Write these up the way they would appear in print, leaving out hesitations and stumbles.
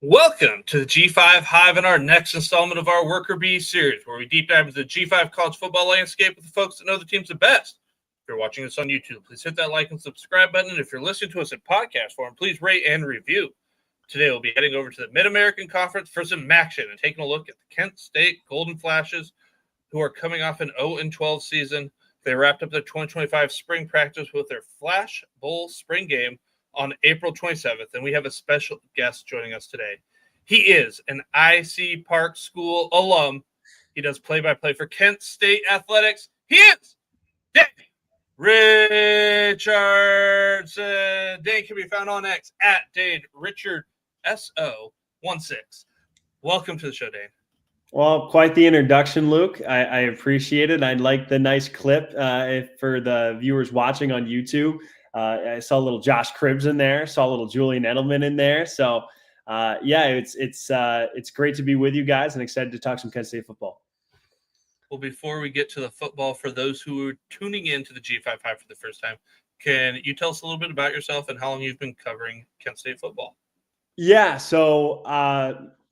Welcome to the G5 Hive and our next installment of our Worker Bee series, where we deep dive into the G5 college football landscape with the folks that know the teams the best. If you're watching us on YouTube, please hit that like and subscribe button. And if you're listening to us in podcast form, please rate and review. Today, we'll be heading over to the Mid-American Conference for some MACtion and taking a look at the Kent State Golden Flashes, who are coming off an 0-12 season. They wrapped up their 2025 spring practice with their Flash Bowl spring game on April 27th, and we have a special guest joining us today. He is an IC Park School alum. He does play-by-play for Kent State Athletics. He is Dane Richardson. Dane can be found on X at Dane Richard SO16. Welcome to the show, Dane. Well, quite the introduction, Luke. I appreciate it. I like the nice clip for the viewers watching on YouTube. I saw a little Josh Cribbs in there, saw a little Julian Edelman in there. So, it's great to be with you guys and excited to talk some Kent State football. Well, before we get to the football, for those who are tuning in to the G5 Hive for the first time, can you tell us a little bit about yourself and how long you've been covering Kent State football? Yeah, so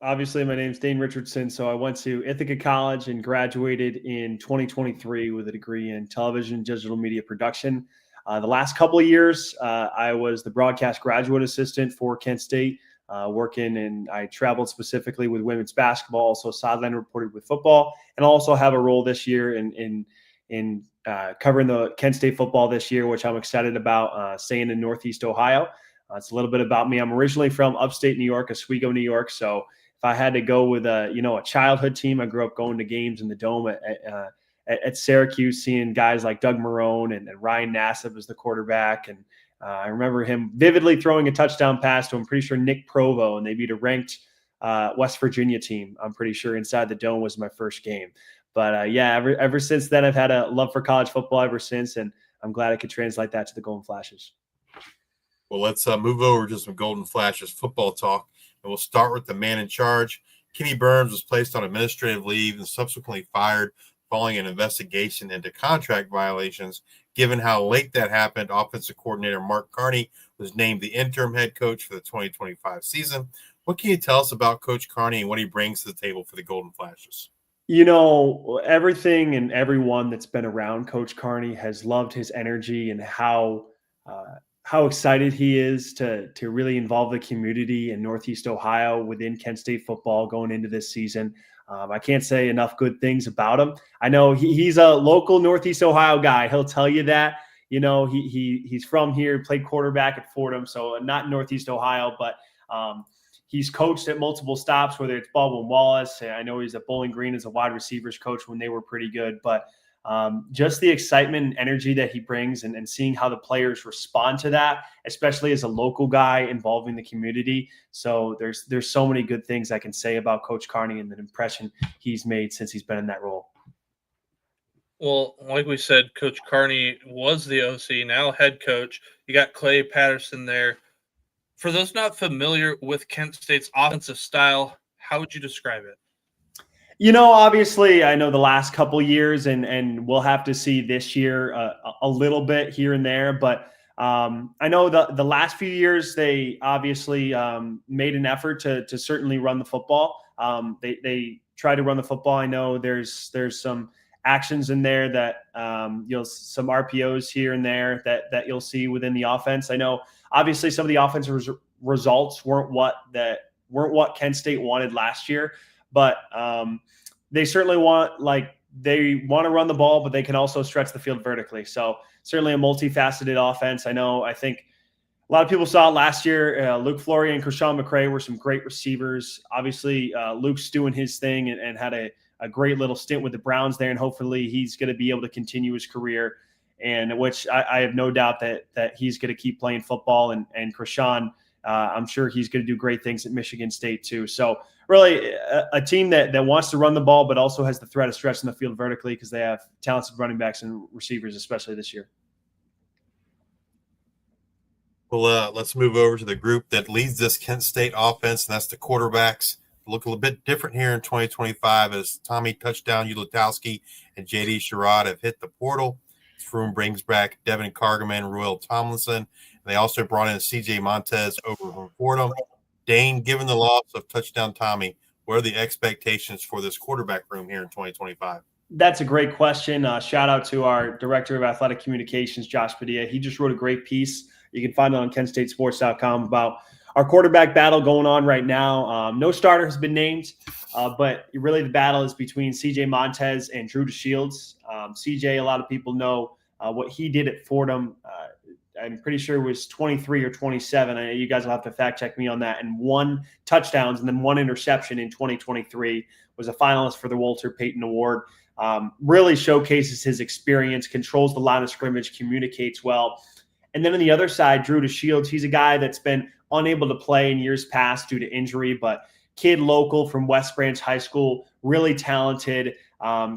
obviously my name's Dane Richardson. So I went to Ithaca College and graduated in 2023 with a degree in television and digital media production. The last couple of years, I was the broadcast graduate assistant for Kent State, working, and I traveled specifically with women's basketball, also sideline reported with football, and also have a role this year in covering the Kent State football this year, which I'm excited about, staying in Northeast Ohio. It's a little bit about me. I'm originally from upstate New York, Oswego, New York. So if I had to go with a childhood team, I grew up going to games in the Dome at Syracuse, seeing guys like Doug Marrone and Ryan Nassib as the quarterback. And I remember him vividly throwing a touchdown pass to, I'm pretty sure, Nick Provo, and they beat a ranked West Virginia team, I'm pretty sure, inside the Dome was my first game. But ever since then, I've had a love for college football ever since, and I'm glad I could translate that to the Golden Flashes. Well, let's move over to some Golden Flashes football talk, and we'll start with the man in charge. Kenny Burns was placed on administrative leave and subsequently fired following an investigation into contract violations. Given how late that happened, offensive coordinator Mark Carney was named the interim head coach for the 2025 season. What can you tell us about Coach Carney and what he brings to the table for the Golden Flashes? Everything and everyone that's been around Coach Carney has loved his energy and how excited he is to really involve the community in Northeast Ohio within Kent State football going into this season. I can't say enough good things about him. I know he's a local Northeast Ohio guy. He'll tell you that. He's from here, played quarterback at Fordham, so not Northeast Ohio, but he's coached at multiple stops, whether it's Baldwin Wallace. I know he's at Bowling Green as a wide receivers coach when they were pretty good, but just the excitement and energy that he brings and seeing how the players respond to that, especially as a local guy involving the community. So there's so many good things I can say about Coach Carney and the impression he's made since he's been in that role. Well, like we said, Coach Carney was the OC, now head coach. You got Clay Patterson there. For those not familiar with Kent State's offensive style, how would you describe it? Obviously, I know the last couple of years, and we'll have to see this year a little bit here and there. But I know the last few years, they obviously made an effort to certainly run the football. They try to run the football. I know there's some actions in there that some RPOs here and there that you'll see within the offense. I know obviously some of the offensive results weren't what Kent State wanted last year. But they certainly want to run the ball, but they can also stretch the field vertically. So certainly a multifaceted offense. I think a lot of people saw it last year. Luke Flory and Krishan McCray were some great receivers. Obviously, Luke's doing his thing and had a great little stint with the Browns there, and hopefully he's going to be able to continue his career, and which I have no doubt that he's going to keep playing football. And Krishan, I'm sure he's going to do great things at Michigan State too. So really a team that wants to run the ball, but also has the threat of stretching the field vertically because they have talented running backs and receivers, especially this year. Well, let's move over to the group that leads this Kent State offense, and that's the quarterbacks. Look a little bit different here in 2025 as Tommy Touchdown Ulatowski and J.D. Sherrod have hit the portal. Froome brings back Devin Cargaman, Royal Tomlinson. And they also brought in C.J. Montez over from Fordham. Dane, given the loss of touchdown Tommy, what are the expectations for this quarterback room here in 2025? That's a great question. Shout out to our director of athletic communications, Josh Padilla. He just wrote a great piece. You can find it on KentStateSports.com about our quarterback battle going on right now. No starter has been named, but really the battle is between CJ Montez and Drew DeShields. CJ, a lot of people know what he did at Fordham. I'm pretty sure it was 23 or 27. I know you guys will have to fact check me on that. And 1 touchdowns and then 1 interception in 2023. Was a finalist for the Walter Payton Award. Really showcases his experience, controls the line of scrimmage, communicates well. And then on the other side, Drew DeShields, he's a guy that's been unable to play in years past due to injury, but kid local from West Branch High School, really talented,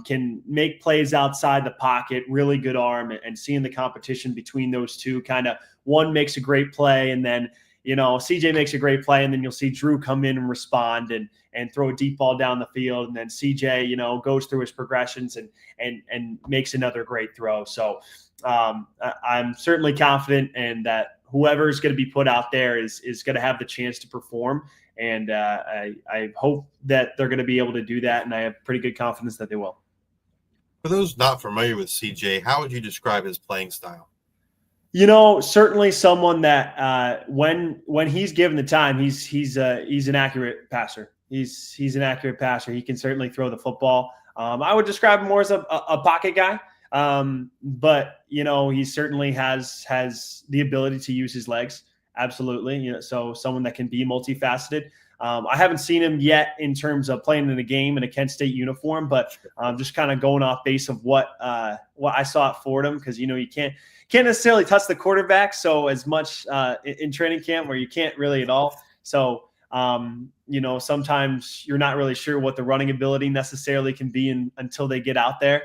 can make plays outside the pocket, really good arm, and seeing the competition between those two, kind of one makes a great play, and then CJ makes a great play, and then you'll see Drew come in and respond and throw a deep ball down the field, and then CJ, goes through his progressions and makes another great throw. So I'm certainly confident and that whoever's going to be put out there is going to have the chance to perform. And I hope that they're going to be able to do that, and I have pretty good confidence that they will. For those not familiar with CJ, how would you describe his playing style? Certainly someone that when he's given the time, he's an accurate passer. He's an accurate passer. He can certainly throw the football. I would describe him more as a pocket guy, but he certainly has the ability to use his legs. Absolutely. So someone that can be multifaceted. I haven't seen him yet in terms of playing in a game in a Kent State uniform, but just kind of going off base of what I saw at Fordham, because you can't necessarily touch the quarterback so as much in training camp, where you can't really at all. So sometimes you're not really sure what the running ability necessarily can be until they get out there,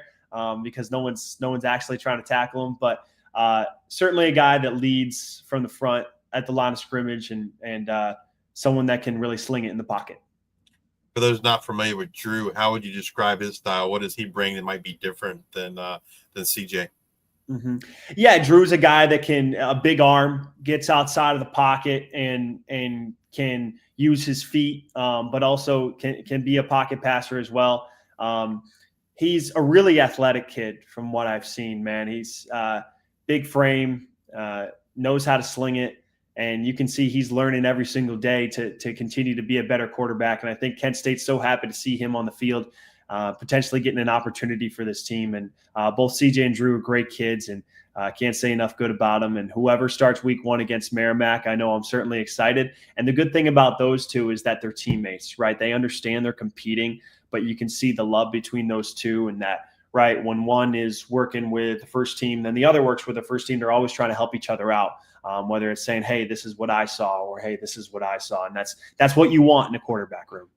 because no one's actually trying to tackle him. But certainly a guy that leads from the front at the line of scrimmage and someone that can really sling it in the pocket. For those not familiar with Drew, how would you describe his style? What does he bring that might be different than CJ? Mm-hmm. Yeah, Drew's a guy that can a big arm, gets outside of the pocket and can use his feet, but also can be a pocket passer as well. He's a really athletic kid from what I've seen, man. He's big frame, knows how to sling it. And you can see he's learning every single day to continue to be a better quarterback. And I think Kent State's so happy to see him on the field, potentially getting an opportunity for this team. And both CJ and Drew are great kids, and can't say enough good about them. And whoever starts week 1 against Merrimack, I know I'm certainly excited. And the good thing about those two is that they're teammates, right? They understand they're competing, but you can see the love between those two, and that, right, when one is working with the first team, then the other works with the first team. They're always trying to help each other out. Whether it's saying, hey, this is what I saw, or hey, this is what I saw. And that's what you want in a quarterback room.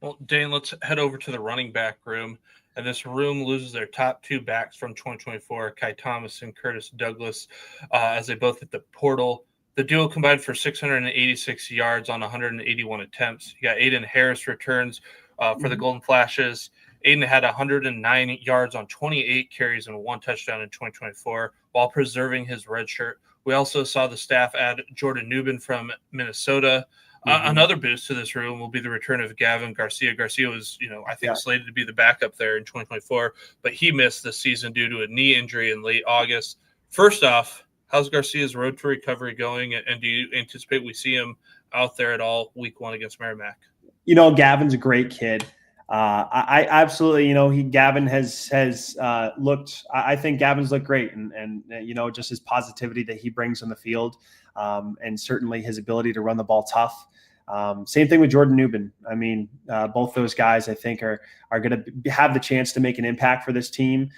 Well, Dane, let's head over to the running back room. And this room loses their top 2 backs from 2024, Kai Thomas and Curtis Douglas, as they both hit the portal. The duo combined for 686 yards on 181 attempts. You got Aiden Harris returns for the Golden Flashes. Aiden had 109 yards on 28 carries and 1 touchdown in 2024 while preserving his red shirt. We also saw the staff add Jordan Newman from Minnesota. Another boost to this room will be the return of Gavin Garcia. Garcia was, I think, slated to be the backup there in 2024, but he missed the season due to a knee injury in late August. First off, how's Garcia's road to recovery going, and do you anticipate we see him out there at all week 1 against Merrimack? Gavin's a great kid. I absolutely, Gavin has looked. I think Gavin's looked great, and just his positivity that he brings on the field, and certainly his ability to run the ball tough. Same thing with Jordan Newman. I mean, both those guys I think are going to have the chance to make an impact for this team.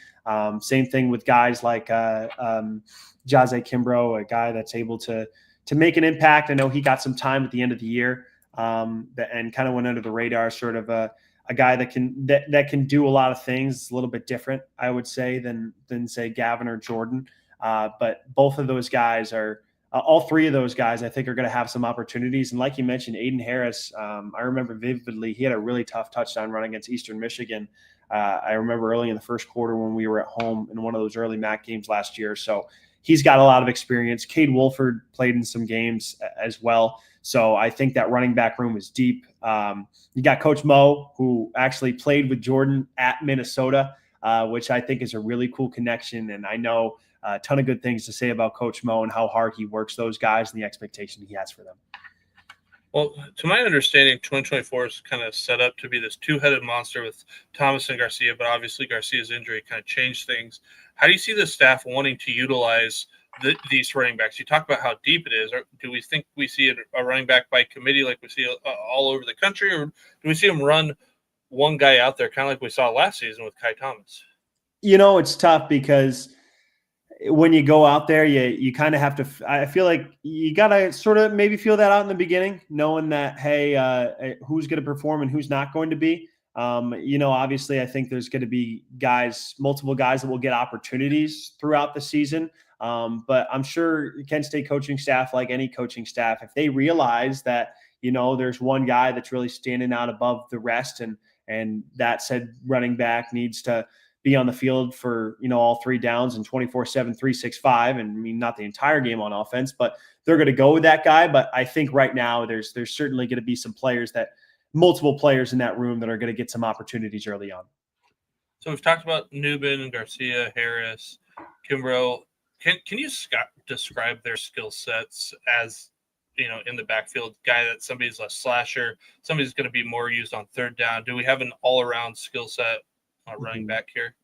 Same thing with guys like Jazze Kimbrough, a guy that's able to make an impact. I know he got some time at the end of the year, and kind of went under the radar, sort of a guy that can do a lot of things. It's a little bit different, I would say, than say Gavin or Jordan. But both of those guys are all 3 of those guys, I think, are going to have some opportunities. And like you mentioned, Aiden Harris, I remember vividly, he had a really tough touchdown run against Eastern Michigan. I remember early in the first quarter when we were at home in one of those early MAC games last year. So he's got a lot of experience. Cade Wolford played in some games as well. So I think that running back room is deep. You got Coach Mo, who actually played with Jordan at Minnesota, which I think is a really cool connection. And I know a ton of good things to say about Coach Mo and how hard he works those guys and the expectation he has for them. Well, to my understanding, 2024 is kind of set up to be this two-headed monster with Thomas and Garcia, but obviously Garcia's injury kind of changed things. How do you see the staff wanting to utilize these running backs? You talk about how deep it is. Or do we think we see a running back by committee like we see all over the country, or do we see them run one guy out there, kind of like we saw last season with Kai Thomas? It's tough because when you go out there, you kind of have to. I feel like you got to sort of maybe feel that out in the beginning, knowing that, hey, who's going to perform and who's not going to be. Obviously, I think there's going to be multiple guys that will get opportunities throughout the season. But I'm sure Kent State coaching staff, like any coaching staff, if they realize that, there's one guy that's really standing out above the rest, and that said running back needs to be on the field for, all 3 downs and 24/7, 365. And I mean, not the entire game on offense, but they're going to go with that guy. But I think right now there's certainly going to be multiple players in that room that are going to get some opportunities early on. So we've talked about Newman and Garcia, Harris, Kimbrough. Can you describe their skill sets as, in the backfield, guy that somebody's a slasher, somebody's going to be more used on 3rd down? Do we have an all-around skill set running back here?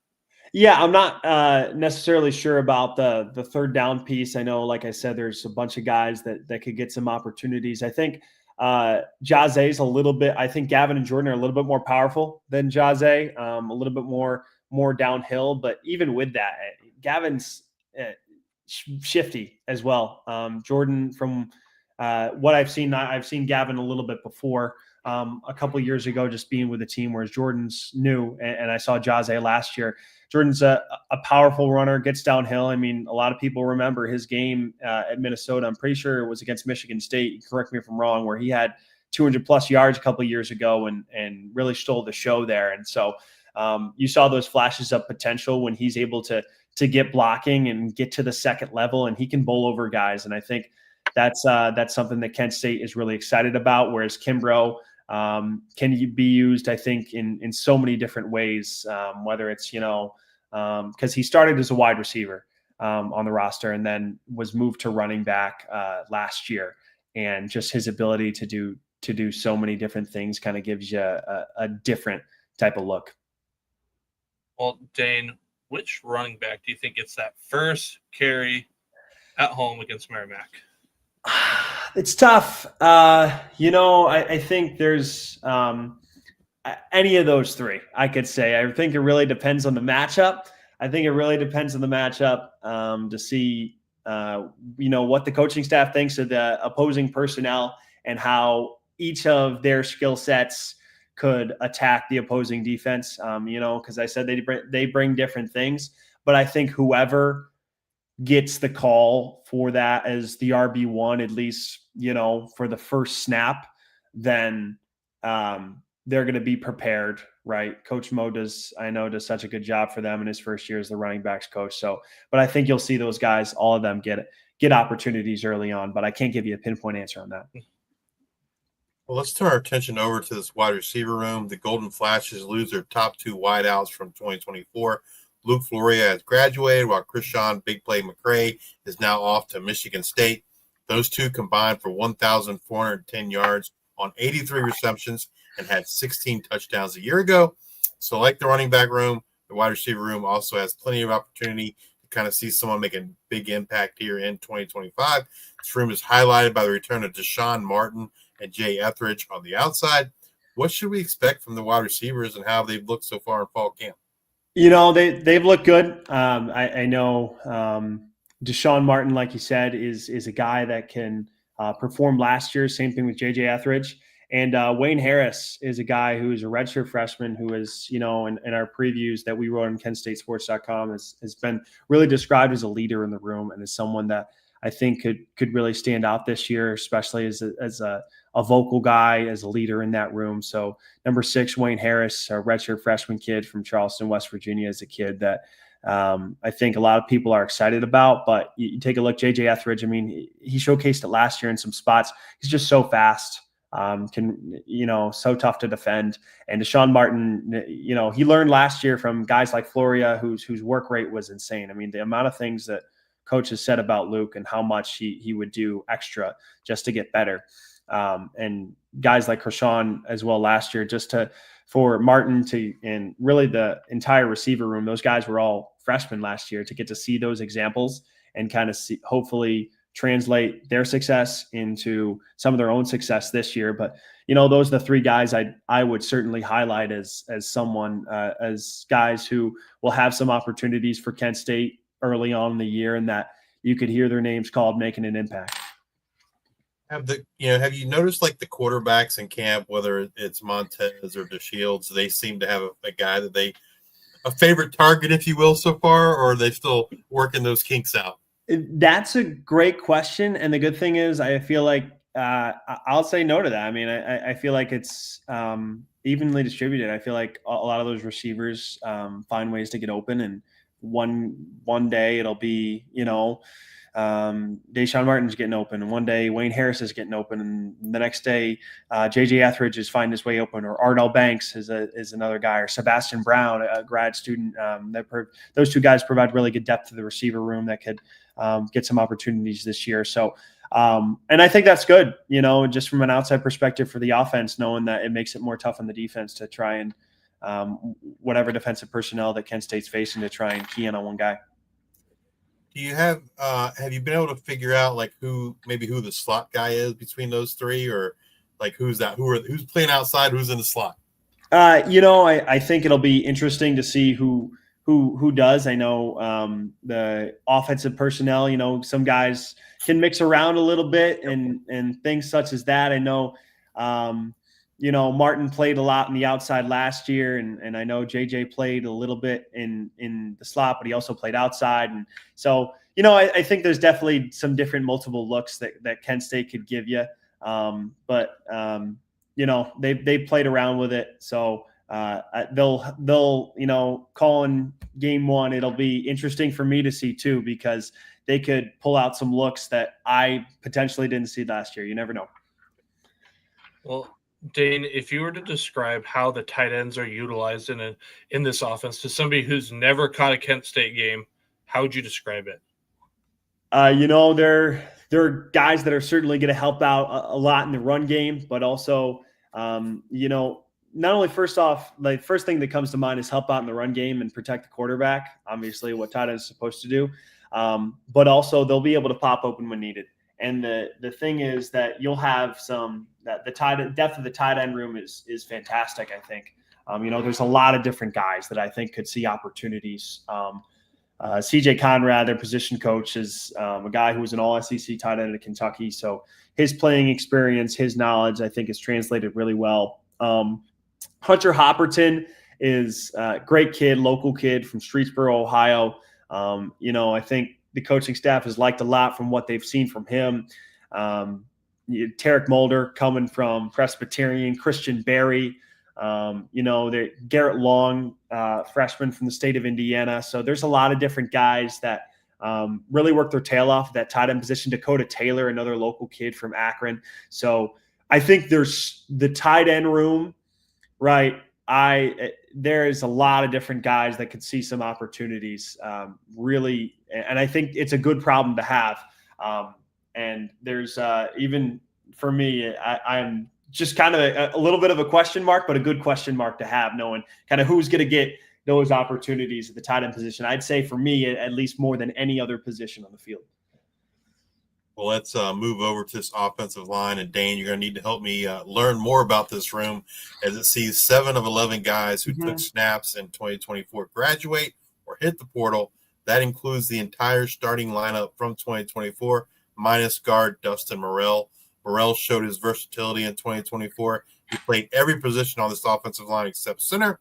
Yeah, I'm not necessarily sure about the 3rd down piece. I know, like I said, there's a bunch of guys that could get some opportunities. I think Jaze's a little bit. I think Gavin and Jordan are a little bit more powerful than Jaze, a little bit more downhill. But even with that, Gavin's shifty as well. Jordan, from what I've seen Gavin a little bit before. A couple of years ago, just being with the team, whereas Jordan's new, and I saw Jaze last year. Jordan's a powerful runner, gets downhill. I mean, a lot of people remember his game at Minnesota. I'm pretty sure it was against Michigan State. Correct me if I'm wrong, where he had 200+ yards a couple of years ago and really stole the show there. And so you saw those flashes of potential when he's able to get blocking and get to the second level, and he can bowl over guys. And I think that's something that Kent State is really excited about. Whereas Kimbrough can be used, I think, in so many different ways, whether it's, because he started as a wide receiver on the roster and then was moved to running back last year. And just his ability to do so many different things kind of gives you a different type of look. Well, Dane, which running back do you think gets that first carry at home against Merrimack? It's tough. I think there's any of those 3, I could say. I think it really depends on the matchup. To see, what the coaching staff thinks of the opposing personnel and how each of their skill sets could attack the opposing defense. Because I said they bring different things, but I think whoever gets the call for that as the RB1, at least, for the first snap, then they're going to be prepared, right? Coach Mo does such a good job for them in his first year as the running backs coach. So, but I think you'll see those guys, all of them get opportunities early on, but I can't give you a pinpoint answer on that. Well, let's turn our attention over to this wide receiver room. The Golden Flashes lose their top 2 wideouts from 2024. Luke Floria has graduated, while Krishan Big Play McCray is now off to Michigan State. Those 2 combined for 1,410 yards on 83 receptions and had 16 touchdowns a year ago. So like the running back room, the wide receiver room also has plenty of opportunity to kind of see someone make a big impact here in 2025. This room is highlighted by the return of Deshaun Martin and Jay Etheridge on the outside. What should we expect from the wide receivers and how they've looked so far in fall camp? They've looked good. I know Deshaun Martin, like you said, is a guy that can perform last year. Same thing with JJ Etheridge. And Wayne Harris is a guy who is a redshirt freshman who is, in our previews that we wrote on KentStateSports.com has been really described as a leader in the room and as someone that I think could really stand out this year, especially as a vocal guy, as a leader in that room. So number 6, Wayne Harris, a redshirt freshman kid from Charleston, West Virginia, is a kid that I think a lot of people are excited about. But you take a look, JJ Etheridge. I mean, he showcased it last year in some spots. He's just so fast. So tough to defend. And Deshaun Martin, he learned last year from guys like Floria, whose work rate was insane. I mean, the amount of things that coach has said about Luke and how much he would do extra just to get better. And guys like Krishan as well last year, for Martin and really the entire receiver room, those guys were all freshmen last year, to get to see those examples and kind of hopefully translate their success into some of their own success this year. But, those are the three guys I would certainly highlight as guys who will have some opportunities for Kent State early on in the year, and that you could hear their names called making an impact. Have you noticed like the quarterbacks in camp, whether it's Montez or DeShields, they seem to have a guy that a favorite target, if you will, so far, or are they still working those kinks out? That's a great question. And the good thing is, I feel like I'll say no to that. I mean, I feel like it's evenly distributed. I feel like a lot of those receivers find ways to get open, and one day it'll be, Deshaun Martin's getting open, and one day Wayne Harris is getting open, and the next day JJ Etheridge is finding his way open, or Ardell Banks is another guy, or Sebastian Brown, a grad student. Those two guys provide really good depth to the receiver room that could get some opportunities this year. So, and I think that's good, just from an outside perspective for the offense, knowing that it makes it more tough on the defense to try and whatever defensive personnel that Kent State's facing to try and key in on one guy. Do you have you been able to figure out like who the slot guy is between those three, or like who's playing outside, who's in the slot? I think it'll be interesting to see who does. I know the offensive personnel, some guys can mix around a little bit and things such as that. I know Martin played a lot in the outside last year, and I know JJ played a little bit in the slot, but he also played outside. And so, I think there's definitely some different multiple looks that Kent State could give you. But they played around with it. So they'll call in game one. It'll be interesting for me to see too, because they could pull out some looks that I potentially didn't see last year. You never know. Well, Dane, if you were to describe how the tight ends are utilized in this offense to somebody who's never caught a Kent State game, how would you describe it? They're guys that are certainly going to help out a lot in the run game, but also, not only first thing that comes to mind is help out in the run game and protect the quarterback, obviously what tight end is supposed to do. But also they'll be able to pop open when needed. And the thing is that you'll have the depth of the tight end room is fantastic. I think, there's a lot of different guys that I think could see opportunities. CJ Conrad, their position coach, is a guy who was an all SEC tight end at Kentucky. So his playing experience, his knowledge, I think is translated really well. Hunter Hopperton is a great kid, local kid from Streetsboro, Ohio. I think the coaching staff has liked a lot from what they've seen from him. Tarek Mulder coming from Presbyterian, Christian Berry, Garrett Long, freshman from the state of Indiana. So there's a lot of different guys that really work their tail off at that tight end position. Dakota Taylor, another local kid from Akron. So I think there's the tight end room, right? There is a lot of different guys that could see some opportunities, really. And I think it's a good problem to have. And there's even for me, I'm just kind of a little bit of a question mark, but a good question mark to have, knowing kind of who's going to get those opportunities at the tight end position. I'd say for me, at least more than any other position on the field. Well, let's move over to this offensive line. And Dane, you're going to need to help me learn more about this room, as it sees 7 of 11 guys who took snaps in 2024 graduate or hit the portal. That includes the entire starting lineup from 2024, minus guard Dustin Morrell. Morrell showed his versatility in 2024. He played every position on this offensive line except center.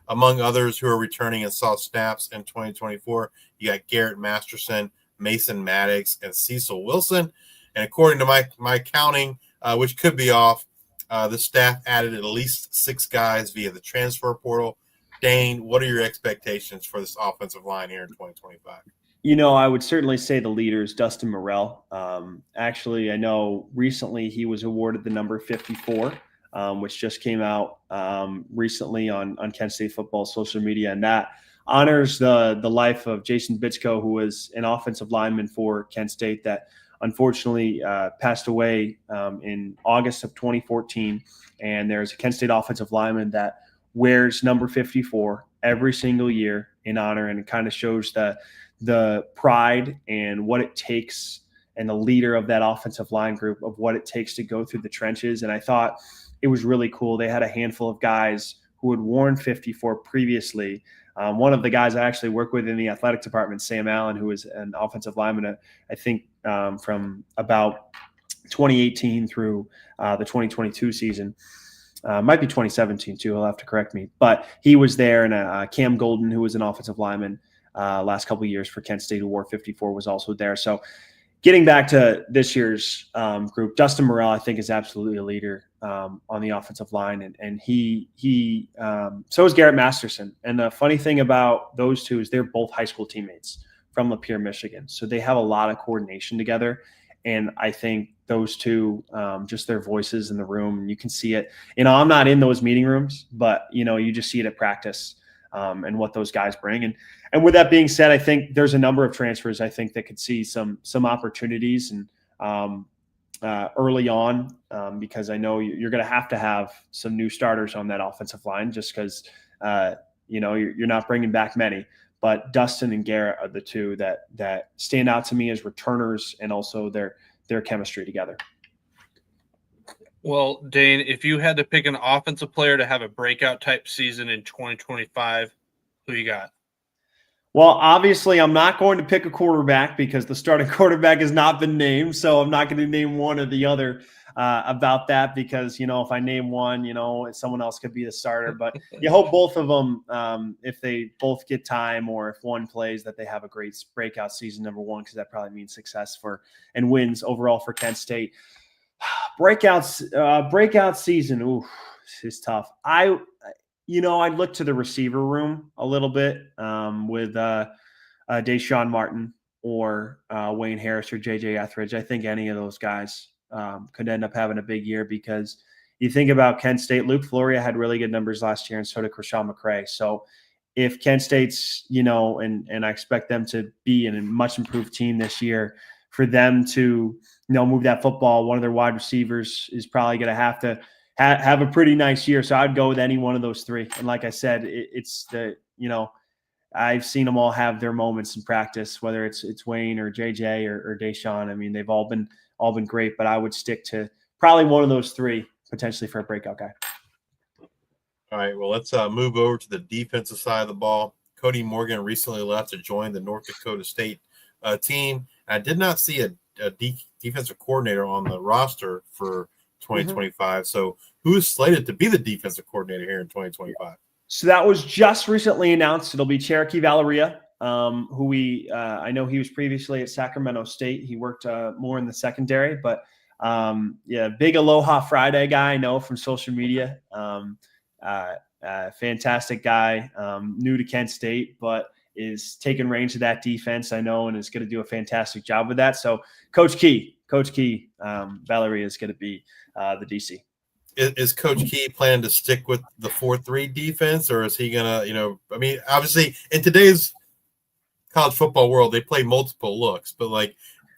Among others who are returning and saw snaps in 2024, you got Garrett Masterson, Mason Maddox, and Cecil Wilson. And according to my counting, which could be off, the staff added at least 6 guys via the transfer portal. Dane, what are your expectations for this offensive line here in 2025? I would certainly say the leader is Dustin Morrell. Actually, I know recently he was awarded the number 54, which just came out recently on Kent State football social media, and that honors the life of Jason Bitsko, who was an offensive lineman for Kent State that unfortunately passed away in August of 2014. And there's a Kent State offensive lineman that wears number 54 every single year in honor, and it kind of shows the pride and what it takes, and the leader of that offensive line group of what it takes to go through the trenches. And I thought it was really cool. They had a handful of guys who had worn 54 previously. One of the guys I actually work with in the athletic department, Sam Allen, who is an offensive lineman, I think from about 2018 through the 2022 season. Might be 2017 too. He'll have to correct me. But he was there, and Cam Golden, who was an offensive lineman last couple of years for Kent State, who wore 54, was also there. So getting back to this year's group, Dustin Morrell, I think, is absolutely a leader on the offensive line. And he so is Garrett Masterson. And the funny thing about those two is they're both high school teammates from Lapeer, Michigan. So they have a lot of coordination together. And I think those two, just their voices in the room, you can see it. I'm not in those meeting rooms, but, you just see it at practice and what those guys bring. And with that being said, I think there's a number of transfers I think that could see some opportunities and early on because I know you're going to have some new starters on that offensive line just because, you're not bringing back many. But Dustin and Garrett are the two that stand out to me as returners, and also their chemistry together. Well, Dane, if you had to pick an offensive player to have a breakout type season in 2025, who you got? Well, obviously, I'm not going to pick a quarterback because the starting quarterback has not been named. So I'm not going to name one or the other about that because, if I name one, someone else could be the starter. But you hope both of them, if they both get time or if one plays, that they have a great breakout season, number one, because that probably means success and wins overall for Kent State. Breakout season, ooh, is tough. I'd look to the receiver room a little bit with Deshaun Martin or Wayne Harris or JJ Etheridge. I think any of those guys could end up having a big year because you think about Kent State. Luke Floria had really good numbers last year, and so did Krishawn McCray. So if Kent State's, and I expect them to be in a much improved team this year, for them to, move that football, one of their wide receivers is probably going to have to have a pretty nice year. So I'd go with any one of those three. And like I said, it's I've seen them all have their moments in practice, whether it's Wayne or JJ or Deshaun. I mean, they've all been great, but I would stick to probably one of those three potentially for a breakout guy. All right, well, let's move over to the defensive side of the ball. Cody Morgan recently left to join the North Dakota State team. I did not see a defensive coordinator on the roster for 2025. Mm-hmm. So who is slated to be the defensive coordinator here in 2025? So that was just recently announced. It'll be Cherokee Valeria, who I know he was previously at Sacramento State. He worked more in the secondary, but big Aloha Friday guy I know from social media. Fantastic guy, new to Kent State, but is taking range of that defense, I know, and is going to do a fantastic job with that. So Coach Key, Valeria is going to be the DC. Is Coach Key planning to stick with the 4-3 defense, or is he going to, obviously in today's college football world, they play multiple looks, but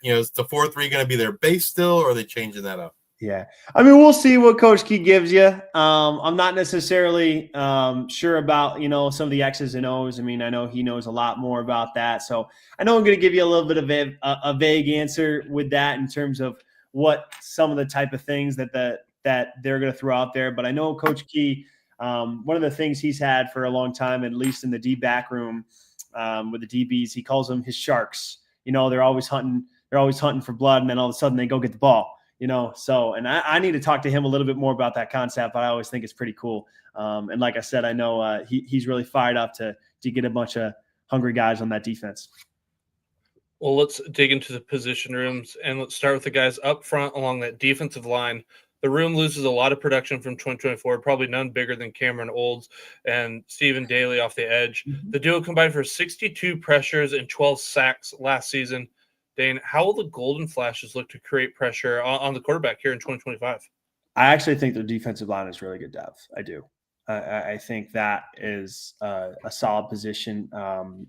is the 4-3 going to be their base still, or are they changing that up? Yeah. We'll see what Coach Key gives you. I'm not necessarily sure about, some of the X's and O's. I know he knows a lot more about that. So I know I'm going to give you a little bit of a vague answer with that in terms of what some of the type of things that they're going to throw out there. But I know Coach Key, one of the things he's had for a long time, at least in the D back room with the DBs, he calls them his sharks. They're always hunting for blood, and then all of a sudden they go get the ball. And I need to talk to him a little bit more about that concept, but I always think it's pretty cool. And like I said, I know he's really fired up to get a bunch of hungry guys on that defense. Well, let's dig into the position rooms, and let's start with the guys up front along that defensive line. The room loses a lot of production from 2024, probably none bigger than Cameron Olds and Stephen Daly off the edge. The duo combined for 62 pressures and 12 sacks last season. Dane, how will the Golden Flashes look to create pressure on the quarterback here in 2025? I actually think their defensive line is really good depth. I do. I think that is a solid position.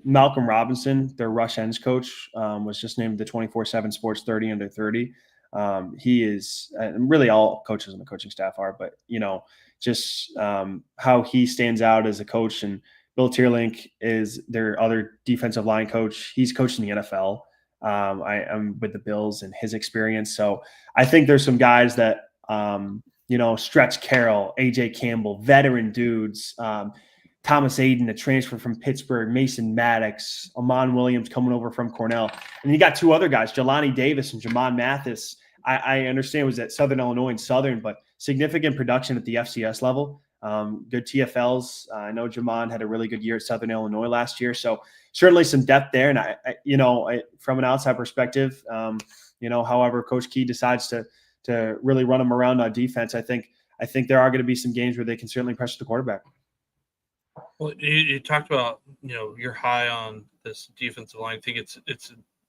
Malcolm Robinson, their rush ends coach, was just named the 24/7 Sports 30 under 30. He is really all coaches on the coaching staff are, but just how he stands out as a coach. And Bill Tierlink is their other defensive line coach. He's coached in the NFL. I'm with the Bills and his experience. So I think there's some guys that, Stretch Carroll, AJ Campbell, veteran dudes, Thomas Aiden, a transfer from Pittsburgh, Mason Maddox, Amon Williams coming over from Cornell. And you got two other guys, Jelani Davis and Jamon Mathis. I understand was at Southern Illinois and Southern, but significant production at the FCS level. Good TFLs. I know Jamon had a really good year at Southern Illinois last year. So certainly some depth there. And I from an outside perspective, however Coach Key decides to really run them around on defense, I think there are going to be some games where they can certainly pressure the quarterback. Well, you talked about, you're high on this defensive line. I think it's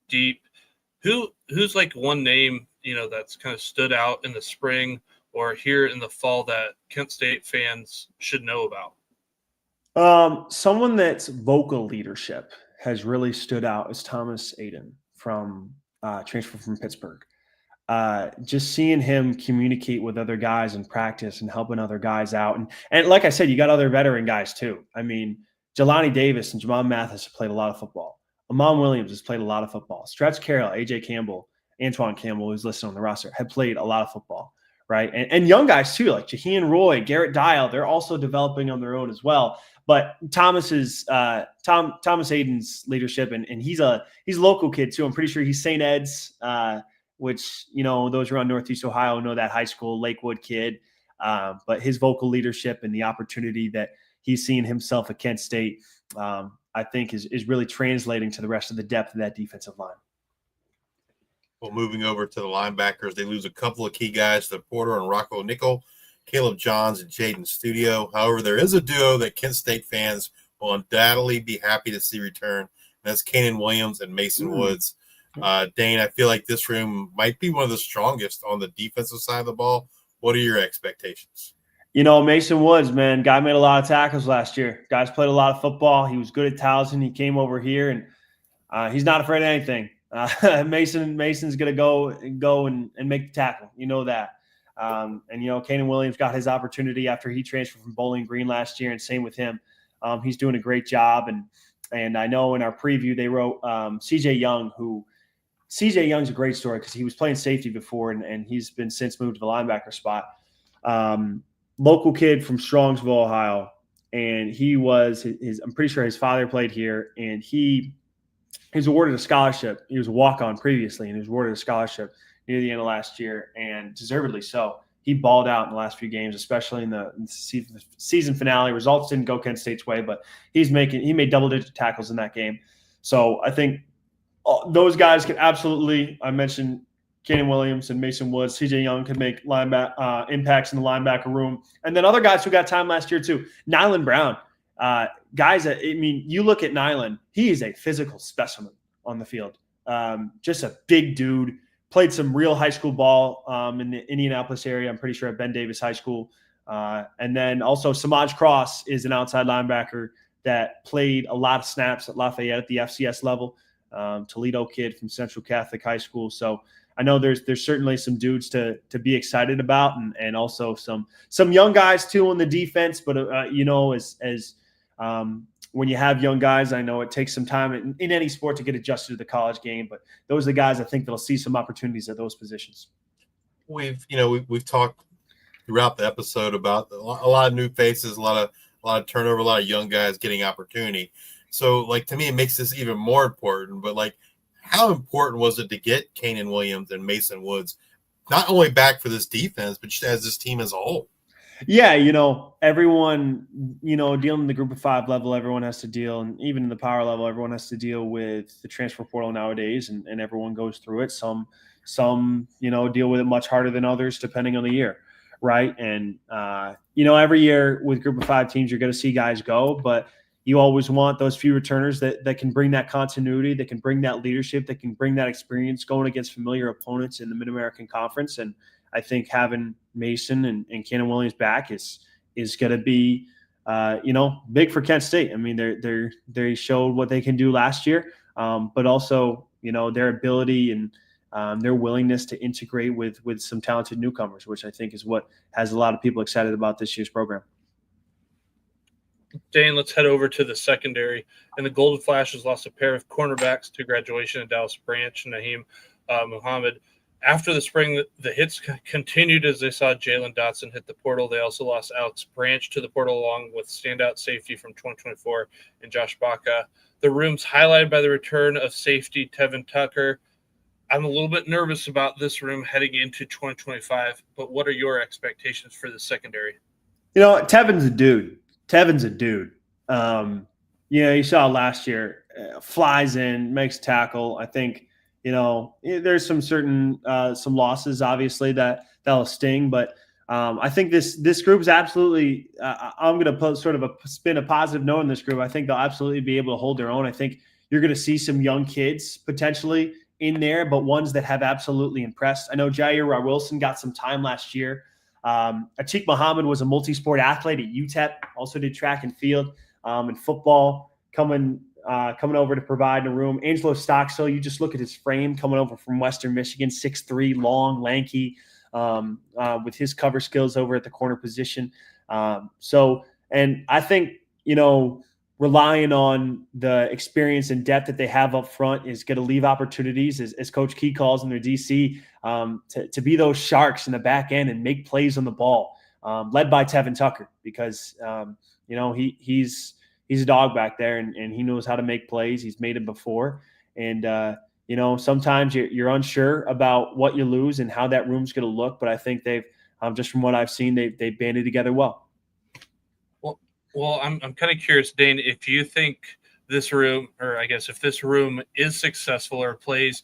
deep. Who's like one name, that's kind of stood out in the spring or here in the fall that Kent State fans should know about? Someone that's vocal leadership has really stood out is Thomas Aiden from transfer from Pittsburgh. Just seeing him communicate with other guys in practice and helping other guys out. And like I said, you got other veteran guys too. I mean, Jelani Davis and Jamon Mathis have played a lot of football. Amon Williams has played a lot of football. Stretch Carroll, AJ Campbell, Antoine Campbell, who's listed on the roster, have played a lot of football, right? And young guys too, like Jahean Roy, Garrett Dial, they're also developing on their own as well. But Thomas Aiden's leadership, and he's a local kid too. I'm pretty sure he's St. Ed's, which, those around Northeast Ohio know that high school, Lakewood kid. But his vocal leadership and the opportunity that he's seen himself at Kent State, I think is really translating to the rest of the depth of that defensive line. Well, moving over to the linebackers, they lose a couple of key guys to Porter and Rocco Nickel, Caleb Johns and Jaden Studio. However, there is a duo that Kent State fans will undoubtedly be happy to see return, and that's Kanan Williams and Mason Woods. Dane, I feel like this room might be one of the strongest on the defensive side of the ball. What are your expectations? Mason Woods, man, guy made a lot of tackles last year. Guys played a lot of football. He was good at Towson. He came over here, and he's not afraid of anything. Mason's going to go and make the tackle. You know that. Kanan Williams got his opportunity after he transferred from Bowling Green last year, and same with him. He's doing a great job. And I know in our preview they wrote CJ Young's a great story because he was playing safety before, and he's been since moved to the linebacker spot. Local kid from Strongsville, Ohio, and he was I'm pretty sure his father played here, and he was awarded a scholarship. He was a walk-on previously, and he was awarded a scholarship near the end of last year, and deservedly so. He balled out in the last few games, especially in the season finale. Results didn't go Kent State's way, but he made double-digit tackles in that game. So I think those guys can absolutely. I mentioned Kanan Williams and Mason Woods. CJ Young can make impacts in the linebacker room, and then other guys who got time last year too. Nyland Brown, guys. You look at Nyland. He is a physical specimen on the field. Just a big dude. Played some real high school ball in the Indianapolis area. I'm pretty sure at Ben Davis High School. And then also Samaj Cross is an outside linebacker that played a lot of snaps at Lafayette at the FCS level. Toledo kid from Central Catholic High School. So I know there's certainly some dudes to be excited about, and also some young guys too on the defense. But when you have young guys, I know it takes some time in any sport to get adjusted to the college game. But those are the guys I think that'll see some opportunities at those positions. We've talked throughout the episode about a lot of new faces, a lot of turnover, a lot of young guys getting opportunity. So, to me, it makes this even more important. But, how important was it to get Kanan Williams and Mason Woods, not only back for this defense, but just as this team as a whole? Yeah, everyone, dealing in the group of 5 level, everyone has to deal, and even in the power level, everyone has to deal with the transfer portal nowadays, and everyone goes through it. Some deal with it much harder than others, depending on the year. right? And, every year with group of 5 teams, you're going to see guys go, but you always want those few returners that can bring that continuity, that can bring that leadership, that can bring that experience going against familiar opponents in the Mid-American Conference. And I think having MACtion and Cannon Williams back is going to be, big for Kent State. I mean, they showed what they can do last year, but also, their ability and their willingness to integrate with some talented newcomers, which I think is what has a lot of people excited about this year's program. Dane, let's head over to the secondary. And the Golden Flashes lost a pair of cornerbacks to graduation in Dallas Branch and Naheem Muhammad. After the spring, the hits continued as they saw Jalen Dotson hit the portal. They also lost Alex Branch to the portal along with standout safety from 2024 and Josh Baca. The room's highlighted by the return of safety Tevin Tucker. I'm a little bit nervous about this room heading into 2025, but what are your expectations for the secondary? Tevin's a dude. You saw last year, flies in, makes tackle. I think, there's some losses, obviously, that'll sting, but I think this group is absolutely, I'm going to put sort of spin a positive note in this group. I think they'll absolutely be able to hold their own. I think you're going to see some young kids potentially in there, but ones that have absolutely impressed. I know Jair Wilson got some time last year. Atiq Muhammad was a multi-sport athlete at UTEP, also did track and field and football, coming over to provide in a room. Angelo Stockstill, you just look at his frame coming over from Western Michigan, 6'3", long, lanky, with his cover skills over at the corner position. And I think, relying on the experience and depth that they have up front is going to leave opportunities, as Coach Key calls in their DC, to be those sharks in the back end and make plays on the ball, led by Tevin Tucker, because, he's a dog back there and he knows how to make plays. He's made it before. And, sometimes you're unsure about what you lose and how that room's going to look. But I think they've, just from what I've seen, they've banded together well. Well, I'm kind of curious, Dane, if you think this room, or I guess if this room is successful or plays,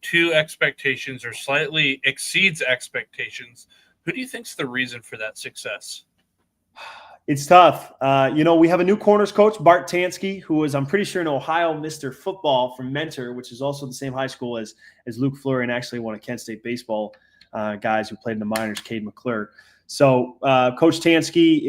to expectations or slightly exceeds expectations, who do you think's the reason for that success? It's tough. We have a new corners coach, Bart Tansky, who is, I'm pretty sure, an Ohio Mr. Football from Mentor, which is also the same high school as Luke Fleury, and actually one of Kent State baseball guys who played in the minors, Cade McClure. So Coach Tansky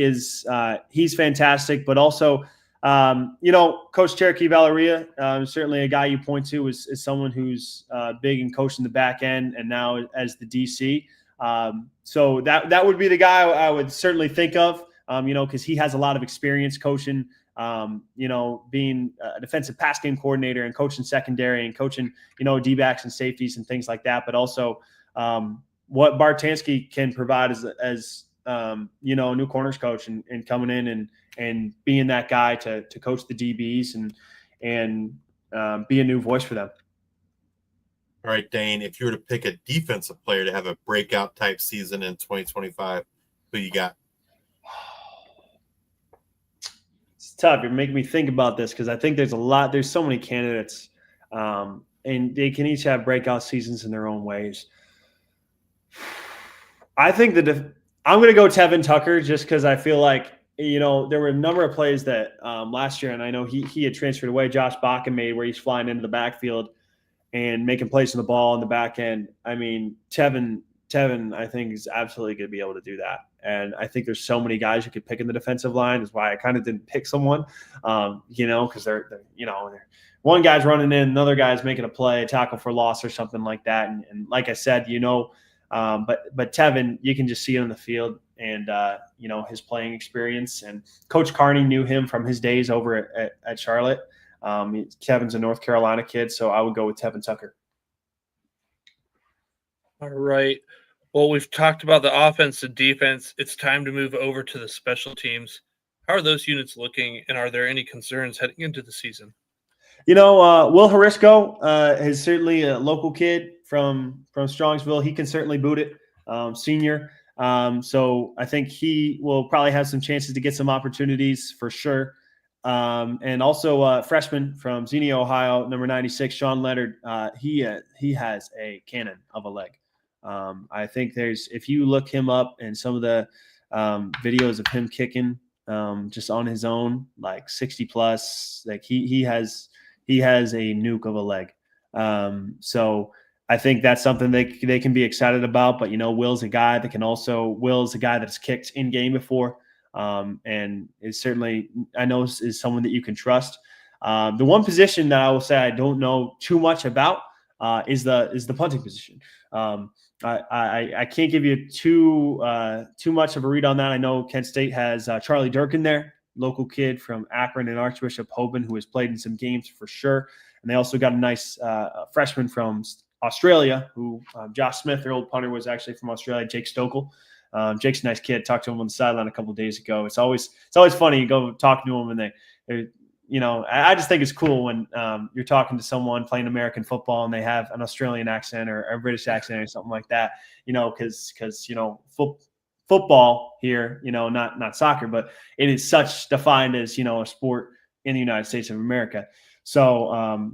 he's fantastic, but also, Coach Cherokee Valeria, certainly a guy you point to is someone who's big in coaching the back end and now as the DC. So that would be the guy I would certainly think of, because he has a lot of experience coaching, being a defensive pass game coordinator and coaching secondary and coaching, D-backs and safeties and things like that. But also what Bart Tansky can provide as a new corners coach and coming in and being that guy to coach the DBs and be a new voice for them. All right, Dane, if you were to pick a defensive player to have a breakout type season in 2025, who you got? It's tough. You're making me think about this because I think there's so many candidates, and they can each have breakout seasons in their own ways. I think I'm going to go Tevin Tucker just because I feel like, there were a number of plays that last year, and I know he had transferred away, Josh Baca made, where he's flying into the backfield and making plays on the ball in the back end. I mean, Tevin, I think, is absolutely going to be able to do that. And I think there's so many guys you could pick in the defensive line. That's why I kind of didn't pick someone, because they're one guy's running in, another guy's making a play, a tackle for loss or something like that. And like I said, but Tevin, you can just see it on the field and, his playing experience. And Coach Carney knew him from his days over at Charlotte. Kevin's a North Carolina kid, so I would go with Tevin Tucker. All right. Well, we've talked about the offense and defense. It's time to move over to the special teams. How are those units looking, and are there any concerns heading into the season? Will Harisco is certainly a local kid from Strongsville. He can certainly boot it, senior. So I think he will probably have some chances to get some opportunities for sure. And also freshman from Xenia, Ohio, number 96, Sean Leonard. He has a cannon of a leg. I think if you look him up and some of the videos of him kicking just on his own, like 60 plus, like he has a nuke of a leg. So I think that's something they can be excited about. But Will's a guy that's kicked in game before, and is certainly, I know, is someone that you can trust. The one position that I will say I don't know too much about is the punting position. I can't give you too much of a read on that. I know Kent State has Charlie Durkin there, local kid from Akron and Archbishop Hoban, who has played in some games for sure. And they also got a nice freshman from Australia, who Josh Smith, their old punter, was actually from Australia, Jake Stokel. Jake's a nice kid. Talked to him on the sideline a couple of days ago. It's always funny. You go talk to him and they I just think it's cool when you're talking to someone playing American football and they have an Australian accent or a British accent or something like that, because football here, not soccer, but it is such defined as, a sport in the United States of America. So,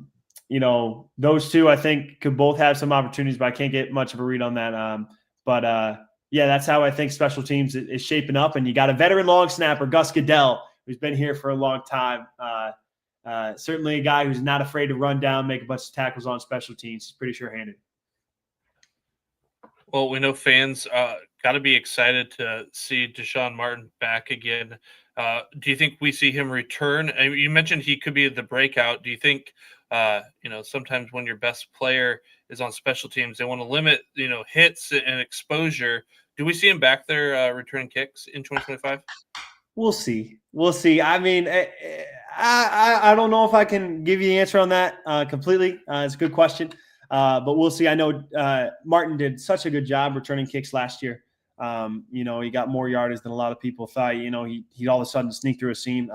those two, I think, could both have some opportunities, but I can't get much of a read on that. Yeah, that's how I think special teams is shaping up. And you got a veteran long snapper, Gus Goodell, who's been here for a long time. Certainly a guy who's not afraid to run down, make a bunch of tackles on special teams. He's pretty sure-handed. Well, we know fans got to be excited to see Deshaun Martin back again. Do you think we see him return? I mean, you mentioned he could be the breakout. Do you think, sometimes when your best player is on special teams, they want to limit, hits and exposure. Do we see him back there returning kicks in 2025? We'll see. I mean, I don't know if I can give you the answer on that completely. It's a good question, but we'll see. I know Martin did such a good job returning kicks last year. He got more yardage than a lot of people thought. He all of a sudden sneaked through a seam.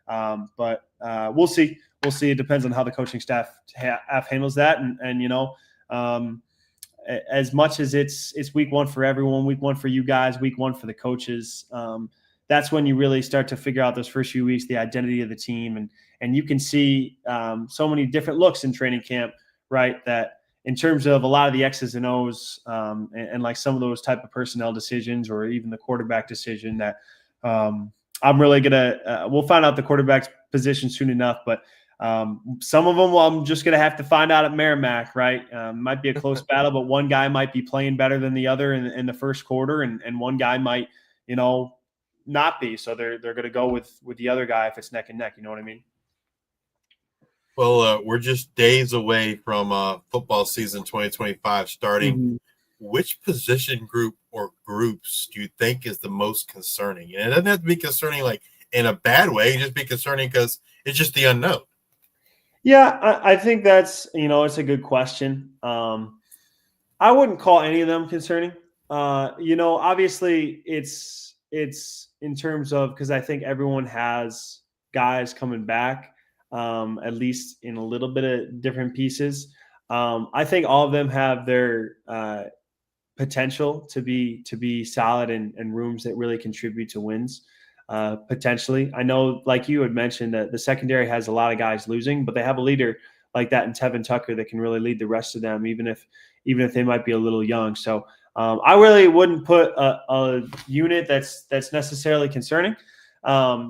But we'll see. It depends on how the coaching staff handles that. And as much as it's week one for everyone, week one for you guys, week one for the coaches, that's when you really start to figure out those first few weeks, the identity of the team. And you can see so many different looks in training camp, right? That in terms of a lot of the X's and O's and like some of those type of personnel decisions or even the quarterback decision that I'm really going to we'll find out the quarterback's position soon enough. But some of them, I'm just going to have to find out at Merrimack, right? Might be a close battle, but one guy might be playing better than the other in the first quarter, and one guy might, not be. So they're going to go with the other guy if it's neck and neck. You know what I mean? Well, we're just days away from football season 2025 starting. Mm-hmm. Which position group or groups do you think is the most concerning? And it doesn't have to be concerning like in a bad way. Just be concerning because it's just the unknown. Yeah, I think that's, it's a good question. I wouldn't call any of them concerning. Obviously it's in terms of, because I think everyone has guys coming back, at least in a little bit of different pieces. I think all of them have their potential to be solid and rooms that really contribute to wins. Potentially. I know, like you had mentioned, that the secondary has a lot of guys losing, but they have a leader like that in Tevin Tucker that can really lead the rest of them, even if they might be a little young. So I really wouldn't put a unit that's necessarily concerning,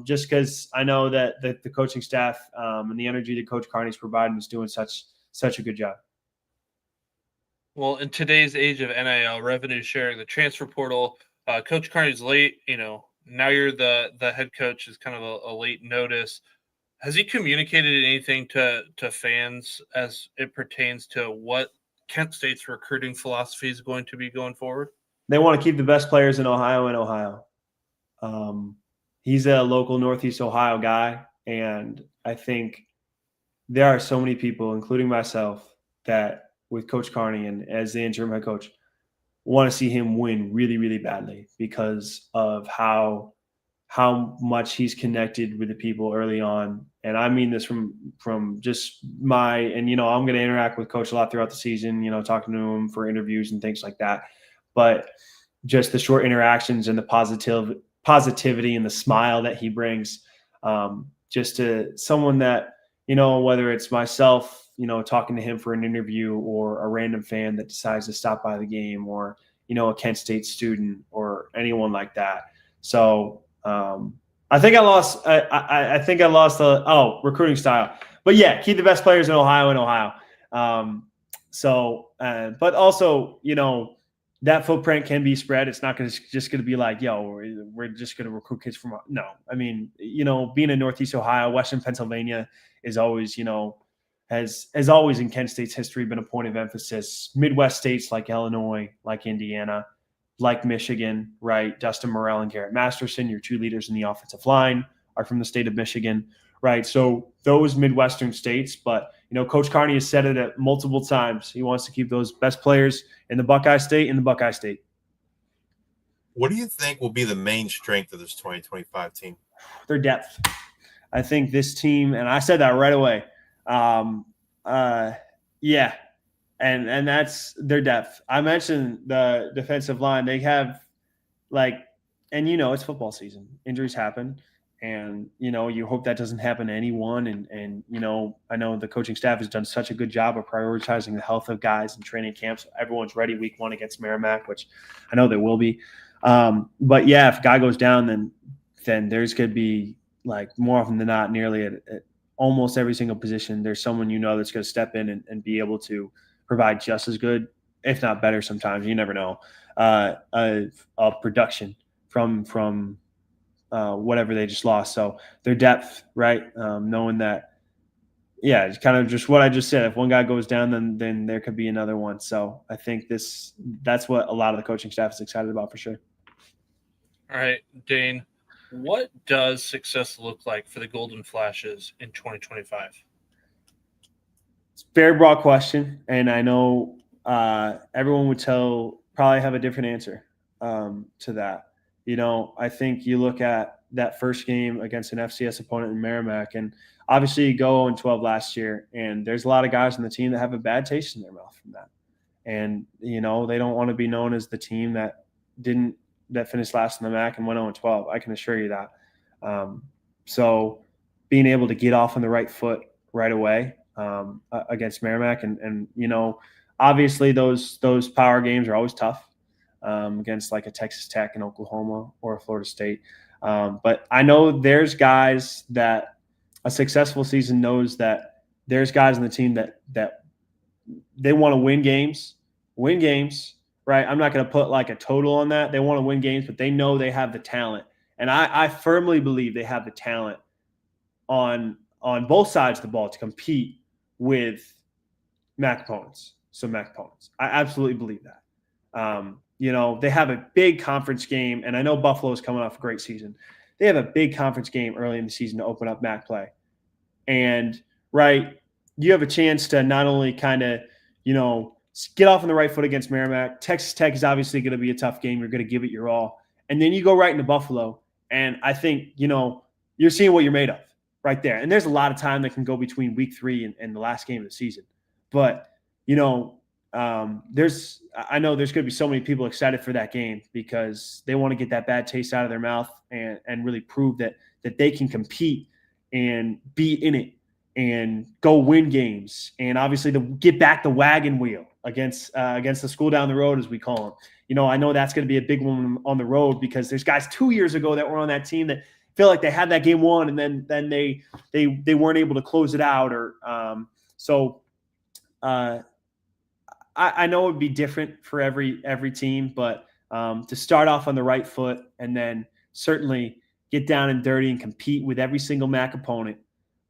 just because I know that the coaching staff and the energy that Coach Carney's providing is doing such a good job. Well, in today's age of NIL, revenue sharing, the transfer portal, Coach Carney's late, now you're the head coach is kind of a late notice. Has he communicated anything to fans as it pertains to what Kent State's recruiting philosophy is going to be going forward? They want to keep the best players in Ohio. He's a local Northeast Ohio guy, and I think there are so many people, including myself, that with Coach Carney and as the interim head coach, want to see him win really, really badly because of how much he's connected with the people early on. And I mean this from just I'm going to interact with Coach a lot throughout the season, talking to him for interviews and things like that. But just the short interactions and the positivity and the smile that he brings, just to someone that, whether it's myself, talking to him for an interview, or a random fan that decides to stop by the game, or, a Kent State student or anyone like that. So I think I lost. I think I lost the recruiting style. But yeah, keep the best players in Ohio. But also, that footprint can be spread. It's not just going to be like, we're just going to recruit kids from. No, I mean, being in Northeast Ohio, Western Pennsylvania is always, has always in Kent State's history been a point of emphasis. Midwest states like Illinois, like Indiana, like Michigan, right? Dustin Morrell and Garrett Masterson, your two leaders in the offensive line, are from the state of Michigan, right? So those Midwestern states, but Coach Carney has said it multiple times. He wants to keep those best players in the Buckeye State. What do you think will be the main strength of this 2025 team? Their depth. I think this team, and I said that right away. Yeah. And that's their depth. I mentioned the defensive line. They have it's football season. Injuries happen. And, you hope that doesn't happen to anyone. And I know the coaching staff has done such a good job of prioritizing the health of guys in training camps. Everyone's ready week 1 against Merrimack, which I know they will be. But yeah, if a guy goes down, then there's going to be, more often than not, nearly at almost every single position, there's someone that's going to step in and be able to provide just as good, if not better sometimes, you never know, of production from whatever they just lost. So their depth, right? Knowing that, it's kind of just what I just said. If one guy goes down, then there could be another one. So I think that's what a lot of the coaching staff is excited about for sure. All right, Dane, what does success look like for the Golden Flashes in 2025? It's a very broad question, and I know everyone would probably have a different answer to that. I think you look at that first game against an FCS opponent in Merrimack, and obviously you go 0-12 last year, and there's a lot of guys on the team that have a bad taste in their mouth from that. And, they don't want to be known as the team that finished last in the MAC and went 0-12. I can assure you that. So being able to get off on the right foot right away against Merrimack, and obviously those power games are always tough. Against like a Texas Tech and Oklahoma or a Florida State. But I know there's guys that a successful season knows that there's guys on the team that they want to win games, right? I'm not going to put like a total on that. They want to win games, but they know they have the talent. And I firmly believe they have the talent on both sides of the ball to compete with MAC opponents. I absolutely believe that. They have a big conference game, and I know Buffalo is coming off a great season. They have a big conference game early in the season to open up MAC play. And, right, you have a chance to not only kind of, get off on the right foot against Merrimack. Texas Tech is obviously going to be a tough game. You're going to give it your all. And then you go right into Buffalo, and I think, you're seeing what you're made of right there. And there's a lot of time that can go between week 3 and the last game of the season. But, I know there's going to be so many people excited for that game because they want to get that bad taste out of their mouth and really prove that they can compete and be in it and go win games, and obviously to get back the wagon wheel against the school down the road, as we call them. I know that's going to be a big one on the road because there's guys 2 years ago that were on that team that feel like they had that game won, and then they weren't able to close it out, or I know it would be different for every team, but to start off on the right foot and then certainly get down and dirty and compete with every single MAC opponent,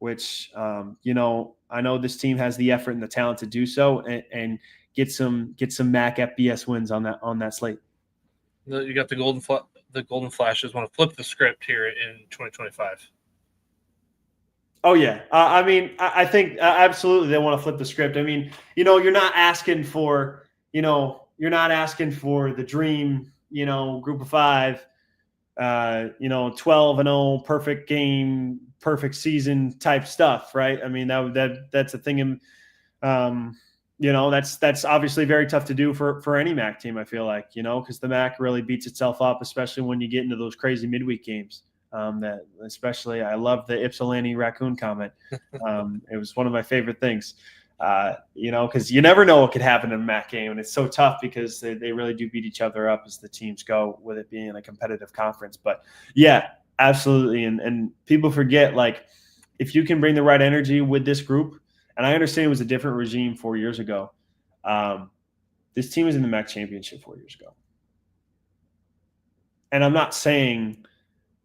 which, I know this team has the effort and the talent to do so, and get some MAC FBS wins on that slate. You got the Golden Flashes want to flip the script here in 2025. Oh, yeah. I think absolutely they want to flip the script. I mean, you're not asking for the dream, group of 5, 12-0, perfect game, perfect season type stuff, right? I mean, that's a thing. That's obviously very tough to do for any MAC team, I feel like, because the MAC really beats itself up, especially when you get into those crazy midweek games. That especially, I love the Ypsilanti raccoon comment. It was one of my favorite things. because you never know what could happen in a MAC game, and it's so tough because they really do beat each other up as the teams go, with it being a competitive conference. But yeah, absolutely. And people forget, like, if you can bring the right energy with this group, and I understand it was a different regime 4 years ago. This team was in the MAC championship 4 years ago. And I'm not saying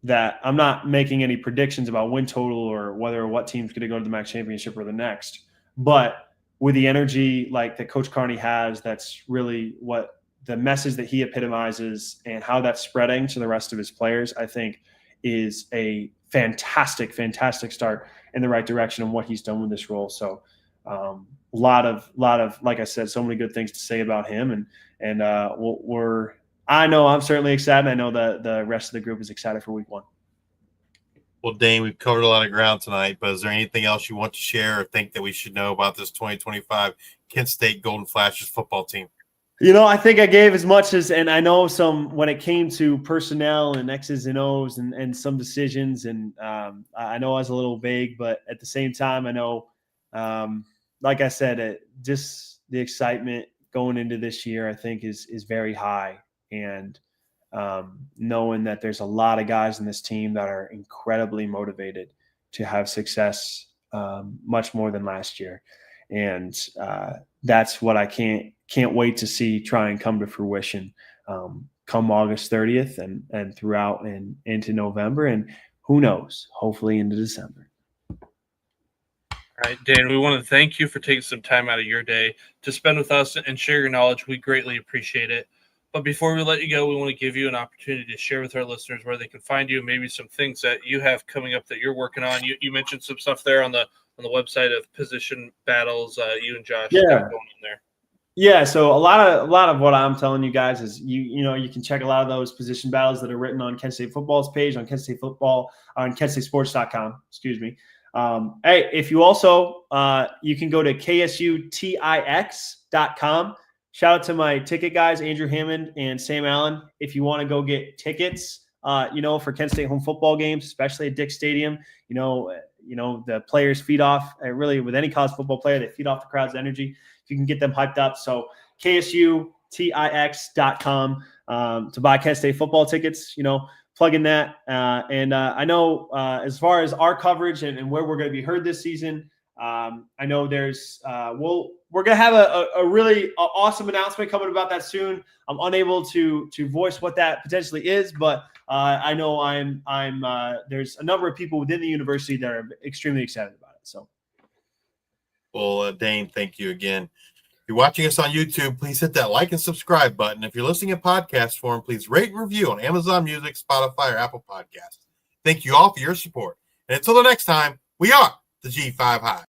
that, I'm not making any predictions about win total or what team's going to go to the MAC championship or the next. But with the energy like that Coach Carney has, that's really what the message that he epitomizes, and how that's spreading to the rest of his players, I think is a fantastic, fantastic start in the right direction on what he's done with this role. So a lot of, like I said, so many good things to say about him. And I know I'm certainly excited. I know the rest of the group is excited for week 1. Well, Dane, we've covered a lot of ground tonight, but is there anything else you want to share or think that we should know about this 2025 Kent State Golden Flashes football team? I think I gave as much as, and I know some when it came to personnel and X's and O's and some decisions, and I know I was a little vague, but at the same time, I know, like I said, just the excitement going into this year, I think is very high, and knowing that there's a lot of guys in this team that are incredibly motivated to have success, much more than last year, and that's what I can't wait to see try and come to fruition come August 30th and throughout and into November, and who knows, hopefully into December. All right, Dan, we want to thank you for taking some time out of your day to spend with us and share your knowledge. We greatly appreciate it. But before we let you go, we want to give you an opportunity to share with our listeners where they can find you, maybe some things that you have coming up that you're working on. You mentioned some stuff there on the website of position battles you and Josh have going on there. Yeah, so a lot of what I'm telling you guys is you can check a lot of those position battles that are written on Kent State Football's page on Kent State Football on KentStateSports.com. Excuse me. Hey, if you also you can go to KSUTIX.com. Shout out to my ticket guys, Andrew Hammond and Sam Allen. If you want to go get tickets, for Kent State home football games, especially at Dick Stadium, the players feed off. Really, with any college football player, they feed off the crowd's energy. If you can get them hyped up, so KSUTIX.com to buy Kent State football tickets. Plug in that, and I know as far as our coverage and where we're going to be heard this season. I know there's we're going to have a really awesome announcement coming about that soon. I'm unable to voice what that potentially is, but I know I'm there's a number of people within the university that are extremely excited about it. So, well, Dane, thank you again. If you're watching us on YouTube, please hit that like and subscribe button. If you're listening in podcast form, please rate and review on Amazon Music, Spotify, or Apple Podcasts. Thank you all for your support. And until the next time, we are the G5 High.